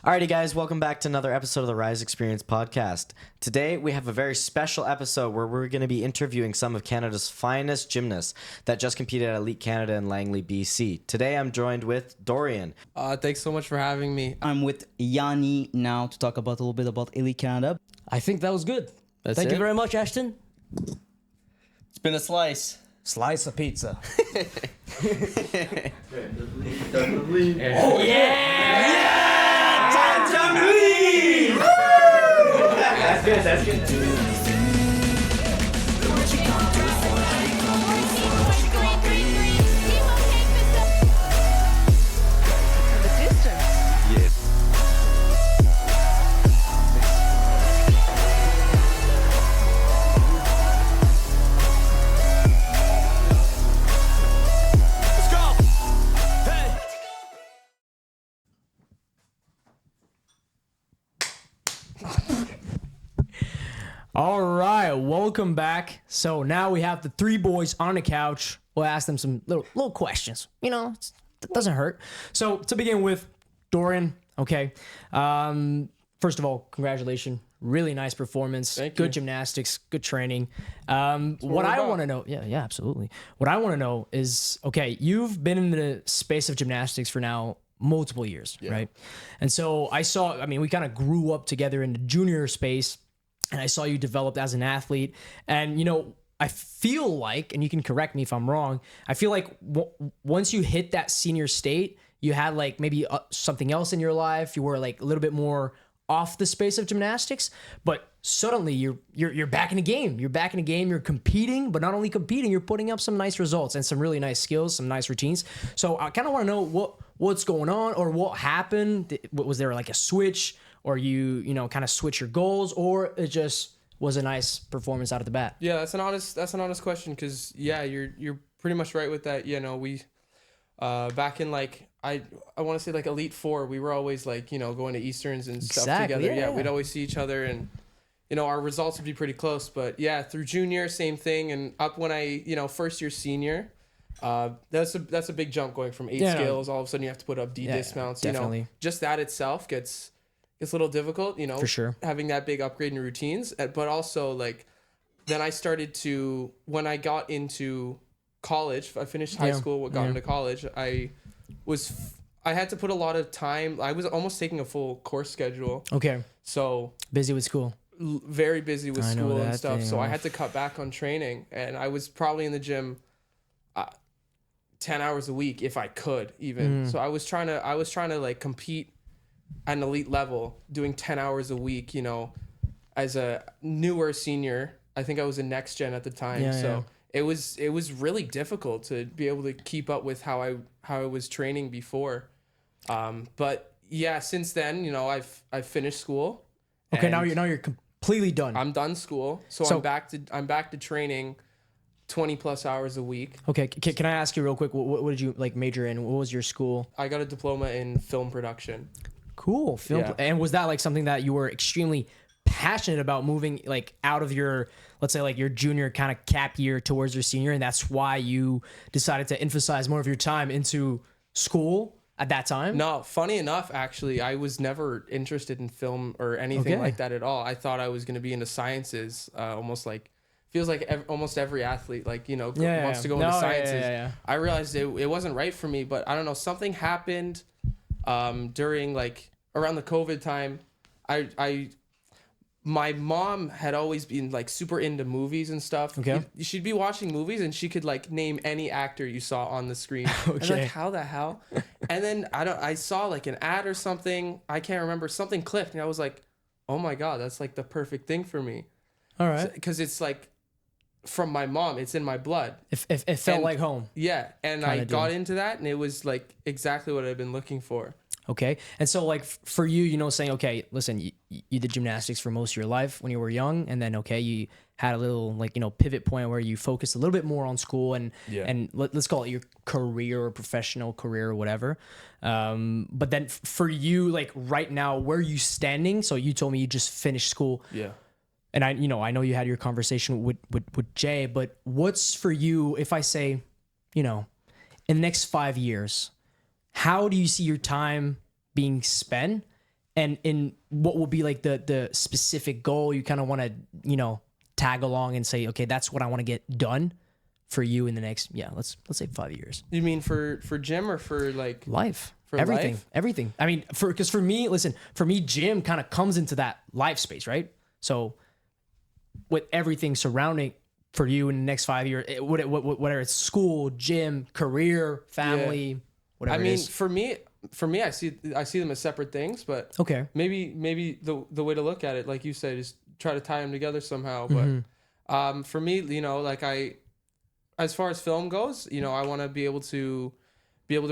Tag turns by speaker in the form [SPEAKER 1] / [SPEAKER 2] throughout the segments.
[SPEAKER 1] Alrighty, guys, welcome back to another episode of the Rise Experience podcast. Today, we have a very special episode where we're going to be interviewing some of Canada's finest gymnasts that just competed at Elite Canada in Langley, BC. Today, I'm joined with Dorian.
[SPEAKER 2] Thanks so much for having me.
[SPEAKER 3] I'm with Yanni now to talk about a little bit about Elite Canada.
[SPEAKER 4] I think that was good.
[SPEAKER 2] Thank
[SPEAKER 4] you very much, Ashton.
[SPEAKER 3] It's been a slice.
[SPEAKER 4] Slice of pizza.
[SPEAKER 1] Oh, yeah! Time to leave! That's good.
[SPEAKER 4] All right, welcome back. So now we have the three boys on the couch. We'll ask them some little questions. You know, it doesn't hurt. So to begin with, Dorian, okay. First of all, congratulations. Really nice performance.
[SPEAKER 2] Thank
[SPEAKER 4] Good
[SPEAKER 2] you.
[SPEAKER 4] gymnastics, good training. What I want to know, yeah, absolutely. What I want to know is, okay, you've been in the space of gymnastics for now multiple years, right? And so we kind of grew up together in the junior space. And I saw you developed as an athlete. And, you know, I feel like, and you can correct me if I'm wrong, I feel like once you hit that senior state, you had like maybe something else in your life. You were like a little bit more off the space of gymnastics, but suddenly you're back in the game. You're back in the game. You're competing, but not only competing, you're putting up some nice results and some really nice skills, some nice routines. So I kind of want to know what's going on or what happened. Was there like a switch? Or you kind of switch your goals, or it just was a nice performance out of the bat?
[SPEAKER 2] Yeah, that's an honest question, because you're pretty much right with that. You know, we back in like I want to say like Elite Four, we were always like, you know, going to Easterns and stuff together. Yeah, we'd always see each other, and you know, our results would be pretty close. But yeah, through junior, same thing, and up when I first year senior. That's a big jump going from 8 skills. All of a sudden you have to put up D dismounts.
[SPEAKER 4] Definitely.
[SPEAKER 2] You know, just that itself gets a little difficult, you know,
[SPEAKER 4] for sure,
[SPEAKER 2] having that big upgrade in routines. But also like, then I started to, when I got into college, I finished high school, got into college, I had to put a lot of time. I was almost taking a full course schedule.
[SPEAKER 4] Okay.
[SPEAKER 2] So
[SPEAKER 4] busy with school.
[SPEAKER 2] Very busy with school and stuff. So I had to cut back on training, and I was probably in the gym 10 hours a week if I could even. So I was trying to like compete at an elite level, doing 10 hours a week, you know, as a newer senior. I think I was a next gen at the time. It was really difficult to be able to keep up with how I was training before. But yeah, since then, you know, I've finished school.
[SPEAKER 4] Okay, now you're completely done.
[SPEAKER 2] I'm done school. So I'm back to training 20 plus hours a week.
[SPEAKER 4] Okay, can I ask you real quick, what did you like major in? What was your school?
[SPEAKER 2] I got a diploma in film production.
[SPEAKER 4] Cool. And was that like something that you were extremely passionate about, moving like out of your, let's say like your junior kind of cap year towards your senior, and that's why you decided to emphasize more of your time into school at that time?
[SPEAKER 2] No, funny enough, actually, I was never interested in film or anything like that at all. I thought I was going to be into sciences, almost like, feels like almost every athlete, like, you know, wants to go into sciences. I realized it wasn't right for me, but I don't know, something happened during like around the COVID time. My mom had always been like super into movies and stuff.
[SPEAKER 4] Okay.
[SPEAKER 2] She'd be watching movies and she could like name any actor you saw on the screen.
[SPEAKER 4] Okay.
[SPEAKER 2] And like, how the hell? And then I saw like an ad or something. I can't remember. Something clicked and I was like, oh my God, that's like the perfect thing for me.
[SPEAKER 4] All right.
[SPEAKER 2] Because it's like from my mom, it's in my blood.
[SPEAKER 4] It felt like home.
[SPEAKER 2] Yeah. And I got into that and it was like exactly what I've been looking for.
[SPEAKER 4] Okay. And so like for you, you know, saying, okay, listen, you did gymnastics for most of your life when you were young. And then, okay, you had a little like, you know, pivot point where you focused a little bit more on school and let's call it your career or professional career or whatever. But then for you, like right now, where are you standing? So you told me you just finished school.
[SPEAKER 2] Yeah.
[SPEAKER 4] And I know you had your conversation with Jay, but what's for you, if I say, you know, in the next 5 years, how do you see your time being spent? and in what will be like the specific goal you kind of want to, you know, tag along and say, okay, that's what I want to get done for you in the next, let's say 5 years.
[SPEAKER 2] You mean for gym or for like
[SPEAKER 4] Life?
[SPEAKER 2] For
[SPEAKER 4] everything,
[SPEAKER 2] life?
[SPEAKER 4] everything. I mean, because for me, gym kind of comes into that life space, right? So with everything surrounding for you in the next 5 years, whatever it's school, gym, career, family, whatever.
[SPEAKER 2] I mean,
[SPEAKER 4] it is.
[SPEAKER 2] for me, I see them as separate things, but
[SPEAKER 4] Okay.
[SPEAKER 2] maybe the way to look at it, like you said, is try to tie them together somehow.
[SPEAKER 4] Mm-hmm.
[SPEAKER 2] But for me, you know, like as far as film goes, you know, I want to be able to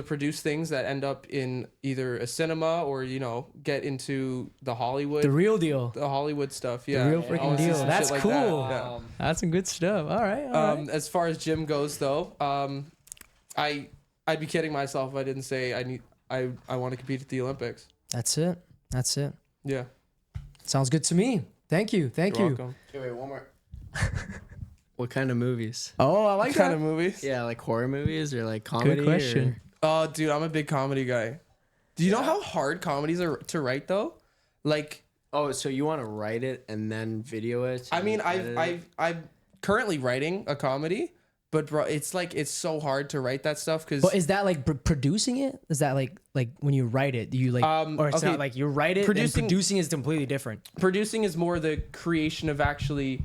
[SPEAKER 2] produce things that end up in either a cinema or, you know, get into the Hollywood,
[SPEAKER 4] The real deal.
[SPEAKER 2] the Hollywood stuff. Yeah,
[SPEAKER 4] The real
[SPEAKER 2] I
[SPEAKER 4] freaking
[SPEAKER 2] wanna see
[SPEAKER 4] deal.
[SPEAKER 2] some
[SPEAKER 4] That's
[SPEAKER 2] shit like
[SPEAKER 4] cool.
[SPEAKER 2] that. Yeah.
[SPEAKER 4] That's some good stuff. All right.
[SPEAKER 2] As far as gym goes, though, I'd be kidding myself if I didn't say I want to compete at the Olympics.
[SPEAKER 4] That's it.
[SPEAKER 2] Yeah.
[SPEAKER 4] Sounds good to me. Thank you.
[SPEAKER 2] You're welcome.
[SPEAKER 1] Okay, wait, one more. What kind of movies?
[SPEAKER 4] Oh, I like
[SPEAKER 2] What kind
[SPEAKER 4] that.
[SPEAKER 2] of movies?
[SPEAKER 1] Yeah, like horror movies or like comedy?
[SPEAKER 4] Good question.
[SPEAKER 2] Oh, dude, I'm a big comedy guy. Do you know how hard comedies are to write though? Like,
[SPEAKER 1] Oh, so you want to write it and then video it?
[SPEAKER 2] I mean,
[SPEAKER 1] and edit it?
[SPEAKER 2] I'm currently writing a comedy, but bro, it's so hard to write that stuff because
[SPEAKER 4] But is that like producing it? Is that like when you write it, do you like, or it's
[SPEAKER 2] okay,
[SPEAKER 4] not like you write it producing is completely different.
[SPEAKER 2] producing is more the creation of actually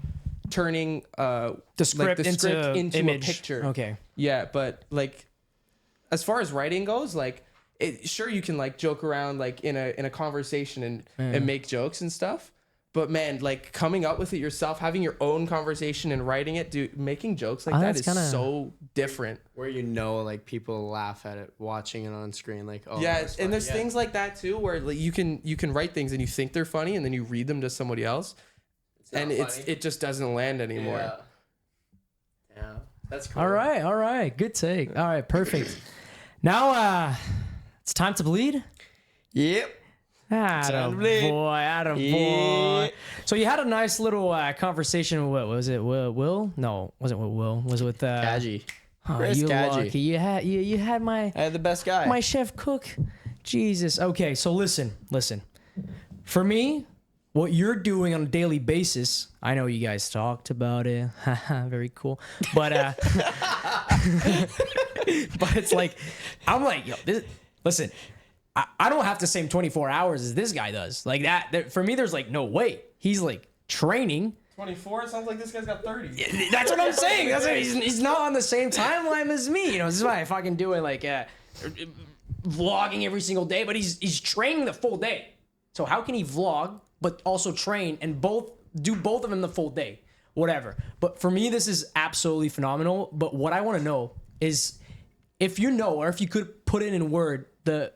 [SPEAKER 2] turning
[SPEAKER 4] The script into image.
[SPEAKER 2] a picture.
[SPEAKER 4] Okay.
[SPEAKER 2] Yeah, but like as far as writing goes, like sure you can like joke around like in a conversation and make jokes and stuff. But man, like coming up with it yourself, having your own conversation and writing it, dude, making jokes like that
[SPEAKER 4] that's
[SPEAKER 2] is
[SPEAKER 4] kinda-
[SPEAKER 2] so different.
[SPEAKER 1] Where you know, like people laugh at it watching it on screen, like oh
[SPEAKER 2] Yeah,
[SPEAKER 1] that's
[SPEAKER 2] and
[SPEAKER 1] funny.
[SPEAKER 2] there's
[SPEAKER 1] Yeah.
[SPEAKER 2] things like that too where like you can write things and you think they're funny and then you read them to somebody else and
[SPEAKER 1] not funny.
[SPEAKER 2] it just doesn't land anymore.
[SPEAKER 1] Yeah, that's cool.
[SPEAKER 4] All right. Good take. All right, perfect. Now it's time to bleed.
[SPEAKER 1] Yep.
[SPEAKER 4] Atta
[SPEAKER 1] bleed.
[SPEAKER 4] boy. So you had a nice little conversation with, what was it, Will? No, wasn't with Will. Was it with
[SPEAKER 1] Kaji.
[SPEAKER 4] Oh,
[SPEAKER 1] Chris
[SPEAKER 4] you
[SPEAKER 1] Kaji.
[SPEAKER 4] lucky. You had my
[SPEAKER 1] I had the best guy.
[SPEAKER 4] my chef cook. Jesus. Okay, so listen. For me, what you're doing on a daily basis, I know you guys talked about it. Very cool. But but it's like, I'm like, yo, listen, I don't have the same 24 hours as this guy does. Like that for me, there's like no way. He's like training.
[SPEAKER 2] 24? It sounds like this guy's got 30.
[SPEAKER 4] That's what I'm saying. That's what, he's not on the same timeline as me. You know, this is why I fucking do it like vlogging every single day, but he's training the full day. So how can he vlog but also train and do both of them the full day? Whatever. But for me, this is absolutely phenomenal. But what I want to know is if you know, or if you could put it in word, the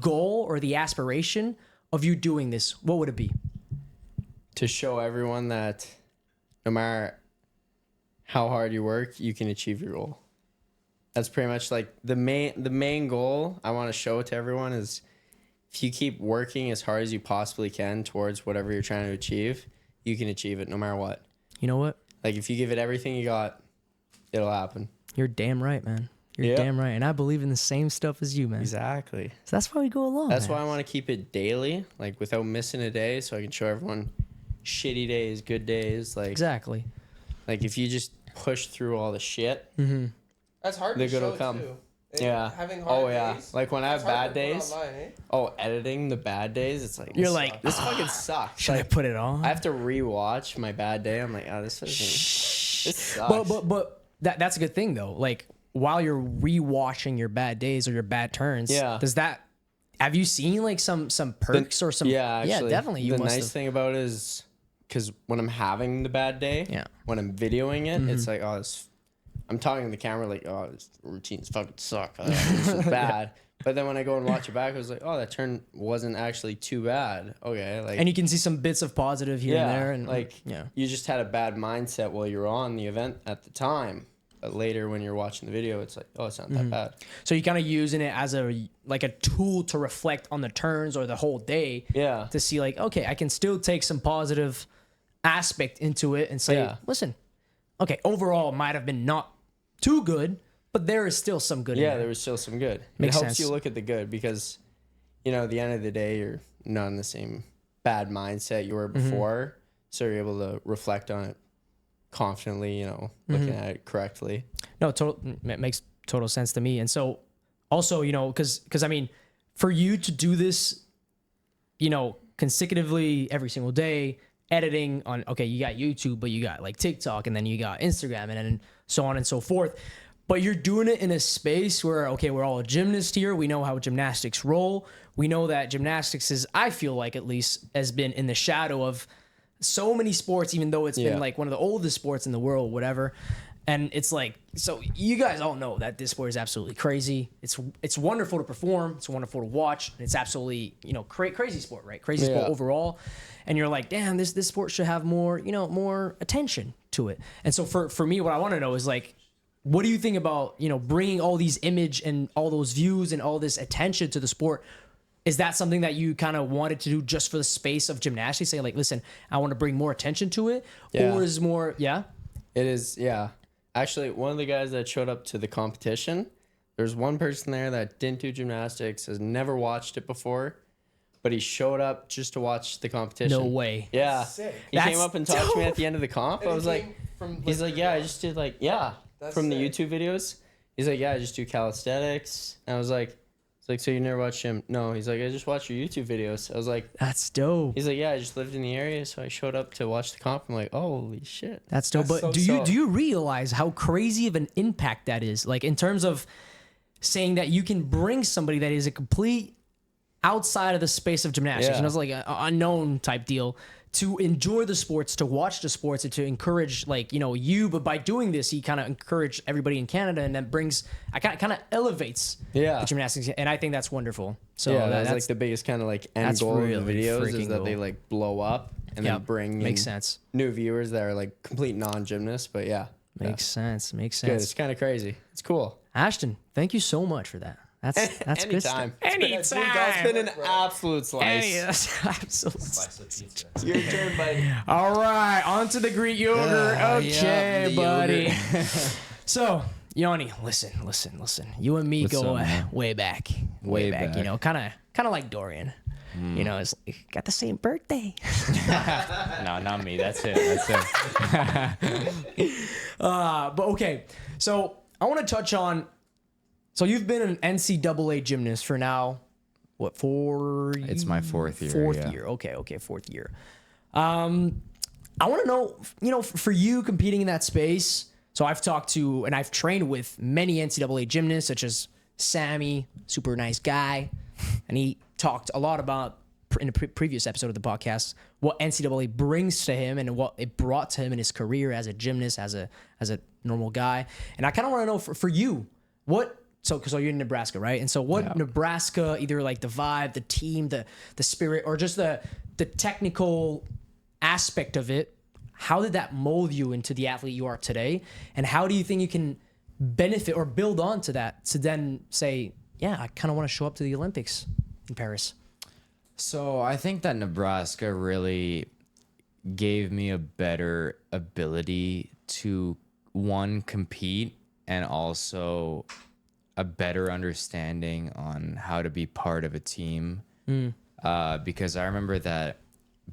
[SPEAKER 4] goal or the aspiration of you doing this, what would it be?
[SPEAKER 1] To show everyone that no matter how hard you work, you can achieve your goal. That's pretty much like the main goal I want to show to everyone is if you keep working as hard as you possibly can towards whatever you're trying to achieve, you can achieve it no matter what.
[SPEAKER 4] You know what?
[SPEAKER 1] Like if you give it everything you got, it'll happen.
[SPEAKER 4] You're damn right, man. You're damn right. And I believe in the same stuff as you, man.
[SPEAKER 1] Exactly.
[SPEAKER 4] So that's why we go along.
[SPEAKER 1] That's
[SPEAKER 4] man.
[SPEAKER 1] why I want to keep it daily, like without missing a day, so I can show everyone shitty days, good days. Like
[SPEAKER 4] Exactly.
[SPEAKER 1] Like if you just push through all the shit,
[SPEAKER 2] That's hard
[SPEAKER 1] the
[SPEAKER 2] to
[SPEAKER 1] good
[SPEAKER 2] show
[SPEAKER 1] will come.
[SPEAKER 2] too.
[SPEAKER 1] Yeah.
[SPEAKER 2] Having hard
[SPEAKER 1] yeah.
[SPEAKER 2] days.
[SPEAKER 1] Like when I have
[SPEAKER 2] It's hard
[SPEAKER 1] bad
[SPEAKER 2] to put
[SPEAKER 1] days.
[SPEAKER 2] online, eh?
[SPEAKER 1] Oh, editing the bad days. It's like
[SPEAKER 4] You're
[SPEAKER 1] this
[SPEAKER 4] like,
[SPEAKER 1] sucks. This fucking sucks.
[SPEAKER 4] Should I
[SPEAKER 1] Like,
[SPEAKER 4] put it on?
[SPEAKER 1] I have to rewatch my bad day. I'm like, oh, this sucks.
[SPEAKER 4] But that's a good thing though. Like while you're rewatching your bad days or your bad turns, have you seen like some perks or some?
[SPEAKER 1] Yeah, actually,
[SPEAKER 4] definitely. You
[SPEAKER 1] the
[SPEAKER 4] must
[SPEAKER 1] nice
[SPEAKER 4] have.
[SPEAKER 1] thing about it is because when I'm having the bad day, when I'm videoing it, it's like, oh, I'm talking to the camera like, oh, this routines fucking suck. Oh, this is bad. But then when I go and watch it back, I was like, oh, that turn wasn't actually too bad. Okay, like,
[SPEAKER 4] And you can see some bits of positive here and there, and
[SPEAKER 1] like, you just had a bad mindset while you were on the event at the time. But later, when you're watching the video, it's like, oh, it's not that bad.
[SPEAKER 4] So you're kind of using it as a tool to reflect on the turns or the whole day.
[SPEAKER 1] Yeah.
[SPEAKER 4] To see like, okay, I can still take some positive aspect into it and say, listen, okay, overall it might have been not too good, but there is still some good in
[SPEAKER 1] Yeah,
[SPEAKER 4] there.
[SPEAKER 1] there was still some good.
[SPEAKER 4] Makes
[SPEAKER 1] it helps
[SPEAKER 4] sense.
[SPEAKER 1] you look at the good because, you know, at the end of the day, you're
[SPEAKER 5] not in the same bad mindset you were before. So you're able to reflect on it confidently, you know, looking at it correctly.
[SPEAKER 4] No, it makes total sense to me. And so also, you know, because I mean, for you to do this, you know, consecutively every single day, editing on, okay, you got YouTube, but you got like TikTok, and then you got Instagram, and then so on and so forth. But you're doing it in a space where, okay, we're all a gymnast here. We know how gymnastics roll. We know that gymnastics is, I feel like at least, has been in the shadow of so many sports, even though it's been like one of the oldest sports in the world, whatever. And it's like, so you guys all know that this sport is absolutely crazy. It's wonderful to perform. It's wonderful to watch. And it's absolutely, you know, crazy sport, right? Crazy sport overall. And you're like, damn, this sport should have more, you know, more attention to it. And so for me, what I want to know is like, what do you think about, you know, bringing all these image and all those views and all this attention to the sport? Is that something that you kind of wanted to do just for the space of gymnastics? Say like, listen, I want to bring more attention to it, or is more,
[SPEAKER 5] It is, Actually, one of the guys that showed up to the competition, there's one person there that didn't do gymnastics, has never watched it before, but he showed up just to watch the competition.
[SPEAKER 4] No way.
[SPEAKER 5] Yeah.
[SPEAKER 2] Sick.
[SPEAKER 5] He came up and talked to me at the end of the comp. I was like, he's like, yeah, I just did like, from the YouTube videos. He's like, yeah, I just do calisthenics. And I was like, it's like, so you never watched him? No. He's like, I just watch your YouTube videos. I was like,
[SPEAKER 4] that's dope.
[SPEAKER 5] He's like, yeah, I just lived in the area, so I showed up to watch the comp. I'm like, oh, holy shit.
[SPEAKER 4] That's dope. But
[SPEAKER 2] so
[SPEAKER 4] do you realize how crazy of an impact that is? Like in terms of saying that you can bring somebody that is a complete outside of the space of gymnastics, and it's like an unknown type deal, to enjoy the sports, to watch the sports, and to encourage, like, you know, you. But by doing this, he kind of encouraged everybody in Canada, and that brings, I kind of elevates the gymnastics, and I think that's wonderful. So
[SPEAKER 5] that's like the biggest kind of like end goal of the videos is that they like blow up and then bring
[SPEAKER 4] makes sense
[SPEAKER 5] new viewers that are like complete non-gymnasts. But
[SPEAKER 4] makes sense.
[SPEAKER 5] Good. It's kind of crazy. It's cool.
[SPEAKER 4] Ashton, thank you so much for that. That's good stuff.
[SPEAKER 5] Anytime. It's been an absolute slice.
[SPEAKER 4] Absolute.
[SPEAKER 5] Your turn, buddy.
[SPEAKER 4] All right, on to the Greek yogurt. Okay, buddy. So, Yanni, listen. You and me go way back. Way back. You know, kind of like Dorian. You know, it's like, got the same birthday.
[SPEAKER 6] No, not me. That's it.
[SPEAKER 4] But okay, so I want to touch on. So you've been an NCAA gymnast for now, what, 4 years?
[SPEAKER 6] It's my fourth year.
[SPEAKER 4] Fourth year. Okay, fourth year. I want to know, you know, for you competing in that space. So I've talked to and I've trained with many NCAA gymnasts, such as Sammy, super nice guy, and he talked a lot about in a previous episode of the podcast what NCAA brings to him and what it brought to him in his career as a gymnast, as a normal guy. And I kind of want to know for you, what. So you're in Nebraska, right? And so what Nebraska, either like the vibe, the team, the spirit, or just the technical aspect of it, how did that mold you into the athlete you are today? And how do you think you can benefit or build on to that to then say, yeah, I kind of want to show up to the Olympics in Paris?
[SPEAKER 6] So I think that Nebraska really gave me a better ability to, one, compete, and also a better understanding on how to be part of a team. Because I remember that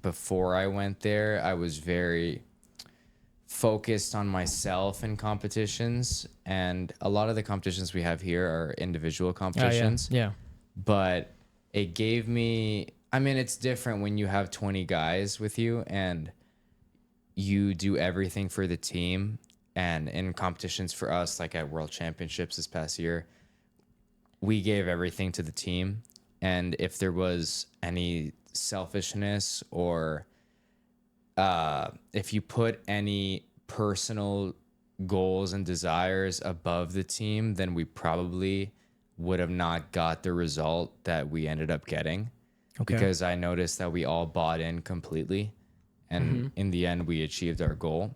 [SPEAKER 6] before I went there, I was very focused on myself in competitions. And a lot of the competitions we have here are individual competitions.
[SPEAKER 4] Yeah.
[SPEAKER 6] But it gave me, I mean, it's different when you have 20 guys with you and you do everything for the team. And in competitions for us, like at World Championships this past year, we gave everything to the team. And if there was any selfishness or if you put any personal goals and desires above the team, then we probably would have not got the result that we ended up getting. Okay. Because I noticed that we all bought in completely. And in the end, we achieved our goal.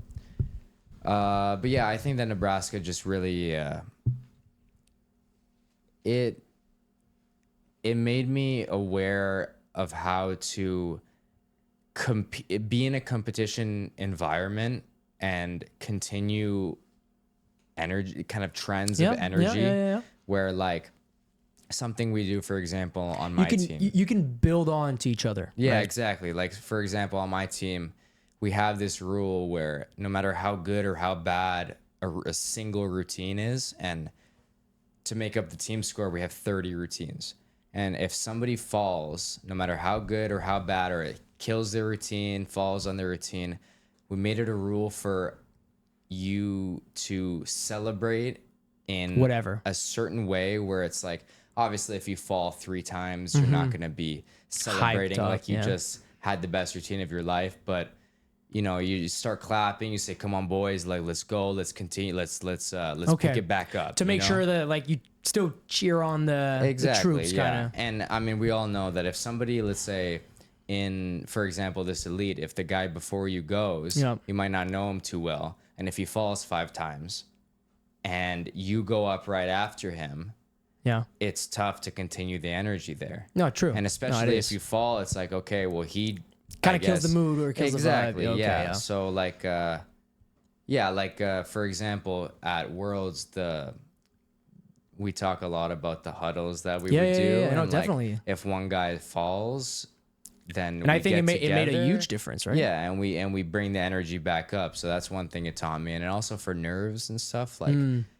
[SPEAKER 6] But yeah, I think that Nebraska just really, it made me aware of how to be in a competition environment and continue energy, kind of trends of energy, where like, something we do, for example, on my team.
[SPEAKER 4] You can build on to each other.
[SPEAKER 6] Yeah,
[SPEAKER 4] right?
[SPEAKER 6] exactly. Like, for example, on my team, we have this rule where no matter how good or how bad a single routine is, and to make up the team score, we have 30 routines. And if somebody falls, no matter how good or how bad, or it kills their routine, falls on their routine, we made it a rule for you to celebrate in
[SPEAKER 4] whatever
[SPEAKER 6] a certain way, where it's like, obviously if you fall 3 times, you're not going to be celebrating
[SPEAKER 4] up,
[SPEAKER 6] like you just had the best routine of your life. But you know, you start clapping, you say, come on boys, like, let's go, let's continue, let's pick it back up,
[SPEAKER 4] to make sure that like you still cheer on the troops kind of.
[SPEAKER 6] And I mean, we all know that if somebody, let's say in, for example, this elite, if the guy before you goes, you might not know him too well, and if he falls 5 times and you go up right after him, it's tough to continue the energy there.
[SPEAKER 4] No, true.
[SPEAKER 6] And especially if you fall, it's like, okay, well, he
[SPEAKER 4] kind of kills the mood or kills the vibe. Okay,
[SPEAKER 6] yeah. So like for example, at Worlds, we talk a lot about the huddles that we would do.
[SPEAKER 4] Yeah, no,
[SPEAKER 6] and
[SPEAKER 4] definitely.
[SPEAKER 6] If one guy falls, then
[SPEAKER 4] and I think it made a huge difference, right?
[SPEAKER 6] Yeah, and we bring the energy back up. So that's one thing it taught me, and also for nerves and stuff, like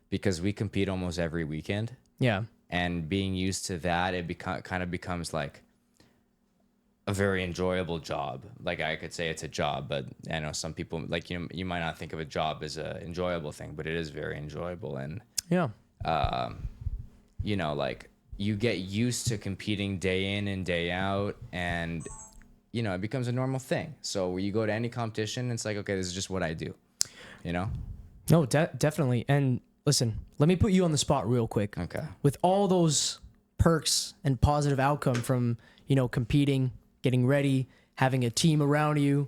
[SPEAKER 6] because we compete almost every weekend. Yeah, and being used to that, it kind of becomes like a very enjoyable job. Like, I could say it's a job, but I know some people, like, you might not think of a job as an enjoyable thing, but it is very enjoyable. And you know, like, you get used to competing day in and day out, and you know, it becomes a normal thing. So when you go to any competition, it's like, okay, this is just what I do, you know?
[SPEAKER 4] No, definitely. And listen, let me put you on the spot real quick.
[SPEAKER 6] Okay.
[SPEAKER 4] With all those perks and positive outcome from, you know, competing, getting ready, having a team around you,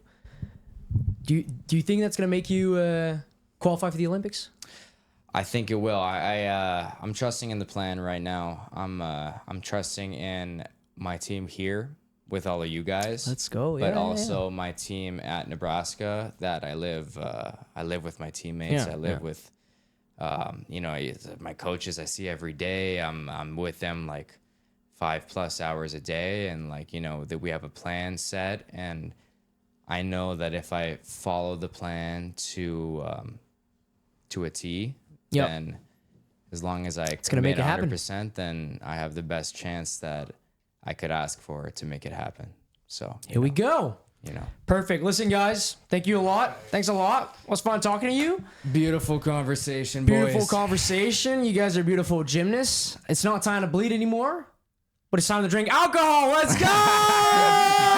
[SPEAKER 4] do you think that's going to make you qualify for the Olympics?
[SPEAKER 6] I think it will. I'm trusting in the plan right now. I'm trusting in my team here with all of you guys.
[SPEAKER 4] Let's go.
[SPEAKER 6] But also my team at Nebraska that I live with my teammates. I live with, you know, my coaches I see every day. I'm with them like 5+ hours a day, and like, you know, that we have a plan set, and I know that if I follow the plan to a T, then as long as I commit 100%, then I have the best chance that I could ask for to make it happen. So
[SPEAKER 4] here we go.
[SPEAKER 6] You know,
[SPEAKER 4] perfect. Listen, guys, thank you a lot. Thanks a lot. It was fun talking to you.
[SPEAKER 6] Beautiful conversation,
[SPEAKER 4] Beautiful conversation. You guys are beautiful gymnasts. It's not time to bleed anymore, but it's time to drink alcohol. Let's go!